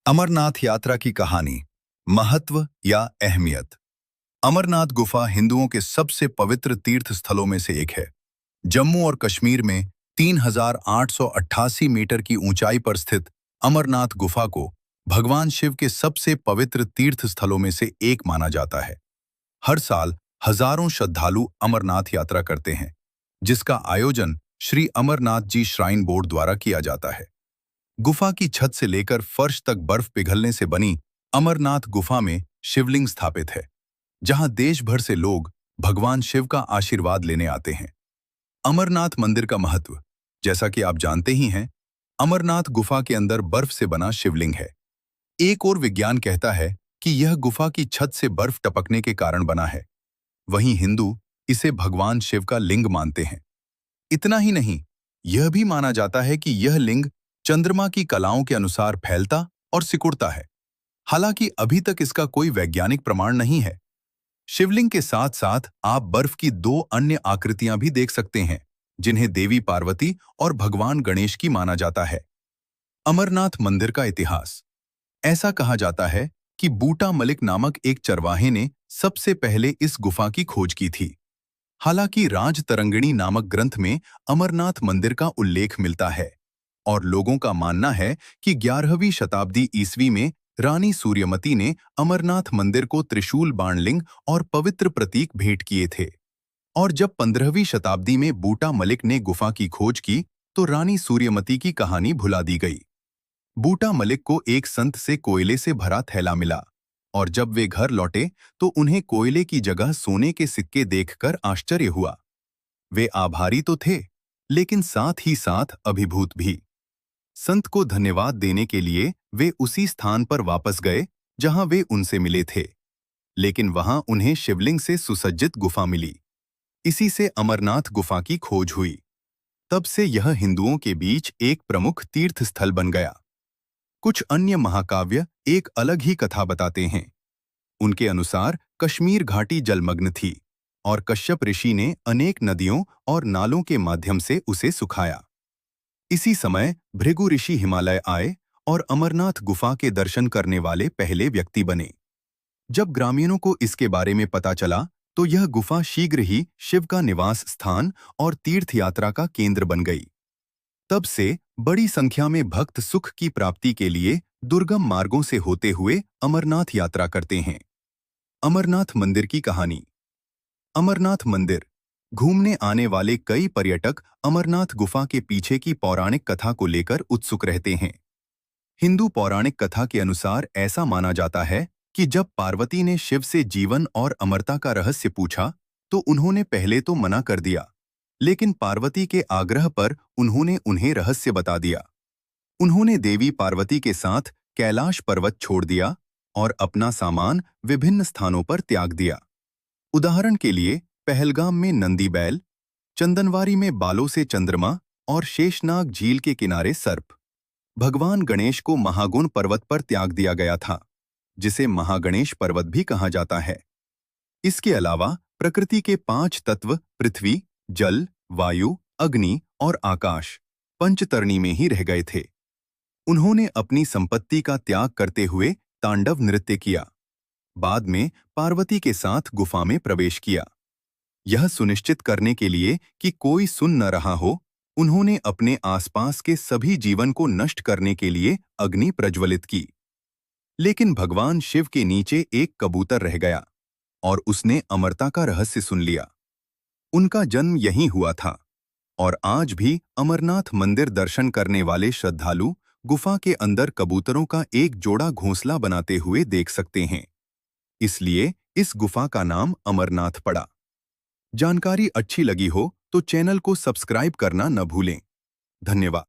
अमरनाथ यात्रा की कहानी, महत्व या अहमियत। अमरनाथ गुफा हिंदुओं के सबसे पवित्र तीर्थ स्थलों में से एक है। जम्मू और कश्मीर में 3,888 मीटर की ऊंचाई पर स्थित अमरनाथ गुफा को भगवान शिव के सबसे पवित्र तीर्थ स्थलों में से एक माना जाता है। हर साल हजारों श्रद्धालु अमरनाथ यात्रा करते हैं, जिसका आयोजन श्री अमरनाथ जी श्राइन बोर्ड द्वारा किया जाता है। गुफा की छत से लेकर फर्श तक बर्फ पिघलने से बनी अमरनाथ गुफा में शिवलिंग स्थापित है, जहां देश भर से लोग भगवान शिव का आशीर्वाद लेने आते हैं। अमरनाथ मंदिर का महत्व, जैसा कि आप जानते ही हैं, अमरनाथ गुफा के अंदर बर्फ से बना शिवलिंग है। एक और विज्ञान कहता है कि यह गुफा की छत से बर्फ टपकने के कारण बना है। वहीं हिंदू इसे भगवान शिव का लिंग मानते हैं। इतना ही नहीं, यह भी माना जाता है कि यह लिंग चंद्रमा की कलाओं के अनुसार फैलता और सिकुड़ता है। हालांकि अभी तक इसका कोई वैज्ञानिक प्रमाण नहीं है। शिवलिंग के साथ साथ आप बर्फ की दो अन्य आकृतियां भी देख सकते हैं, जिन्हें देवी पार्वती और भगवान गणेश की माना जाता है। अमरनाथ मंदिर का इतिहास। ऐसा कहा जाता है कि बूटा मलिक नामक एक चरवाहे ने सबसे पहले इस गुफा की खोज की थी। हालांकि राजतरंगिणी नामक ग्रंथ में अमरनाथ मंदिर का उल्लेख मिलता है और लोगों का मानना है कि 11वीं शताब्दी ईस्वी में रानी सूर्यमती ने अमरनाथ मंदिर को त्रिशूल बाणलिंग और पवित्र प्रतीक भेंट किए थे। और जब 15वीं शताब्दी में बूटा मलिक ने गुफा की खोज की तो रानी सूर्यमती की कहानी भुला दी गई। बूटा मलिक को एक संत से कोयले से भरा थैला मिला और जब वे घर लौटे तो उन्हें कोयले की जगह सोने के सिक्के देखकर आश्चर्य हुआ। वे आभारी तो थे, लेकिन साथ ही साथ अभिभूत भी। संत को धन्यवाद देने के लिए वे उसी स्थान पर वापस गए जहां वे उनसे मिले थे, लेकिन वहां उन्हें शिवलिंग से सुसज्जित गुफा मिली। इसी से अमरनाथ गुफा की खोज हुई। तब से यह हिंदुओं के बीच एक प्रमुख तीर्थ स्थल बन गया। कुछ अन्य महाकाव्य एक अलग ही कथा बताते हैं। उनके अनुसार कश्मीर घाटी जलमग्न थी और कश्यप ऋषि ने अनेक नदियों और नालों के माध्यम से उसे सुखाया। इसी समय भृगु ऋषि हिमालय आए और अमरनाथ गुफा के दर्शन करने वाले पहले व्यक्ति बने। जब ग्रामीणों को इसके बारे में पता चला तो यह गुफा शीघ्र ही शिव का निवास स्थान और तीर्थ यात्रा का केंद्र बन गई। तब से बड़ी संख्या में भक्त सुख की प्राप्ति के लिए दुर्गम मार्गों से होते हुए अमरनाथ यात्रा करते हैं। अमरनाथ मंदिर की कहानी। अमरनाथ मंदिर। घूमने आने वाले कई पर्यटक अमरनाथ गुफा के पीछे की पौराणिक कथा को लेकर उत्सुक रहते हैं। हिंदू पौराणिक कथा के अनुसार ऐसा माना जाता है कि जब पार्वती ने शिव से जीवन और अमरता का रहस्य पूछा तो उन्होंने पहले तो मना कर दिया, लेकिन पार्वती के आग्रह पर उन्होंने उन्हें रहस्य बता दिया। उन्होंने देवी पार्वती के साथ कैलाश पर्वत छोड़ दिया और अपना सामान विभिन्न स्थानों पर त्याग दिया। उदाहरण के लिए पहलगाम में नंदी बैल, चंदनवारी में बालों से चंद्रमा और शेषनाग झील के किनारे सर्प। भगवान गणेश को महागुण पर्वत पर त्याग दिया गया था, जिसे महागणेश पर्वत भी कहा जाता है। इसके अलावा प्रकृति के 5 तत्व पृथ्वी, जल, वायु, अग्नि और आकाश पंचतरणी में ही रह गए थे। उन्होंने अपनी संपत्ति का त्याग करते हुए तांडव नृत्य किया। बाद में पार्वती के साथ गुफा में प्रवेश किया। यह सुनिश्चित करने के लिए कि कोई सुन न रहा हो, उन्होंने अपने आसपास के सभी जीवन को नष्ट करने के लिए अग्नि प्रज्वलित की। लेकिन भगवान शिव के नीचे एक कबूतर रह गया और उसने अमरता का रहस्य सुन लिया। उनका जन्म यहीं हुआ था और आज भी अमरनाथ मंदिर दर्शन करने वाले श्रद्धालु गुफा के अंदर कबूतरों का एक जोड़ा घोंसला बनाते हुए देख सकते हैं। इसलिए इस गुफा का नाम अमरनाथ पड़ा। जानकारी अच्छी लगी हो तो चैनल को सब्सक्राइब करना न भूलें। धन्यवाद।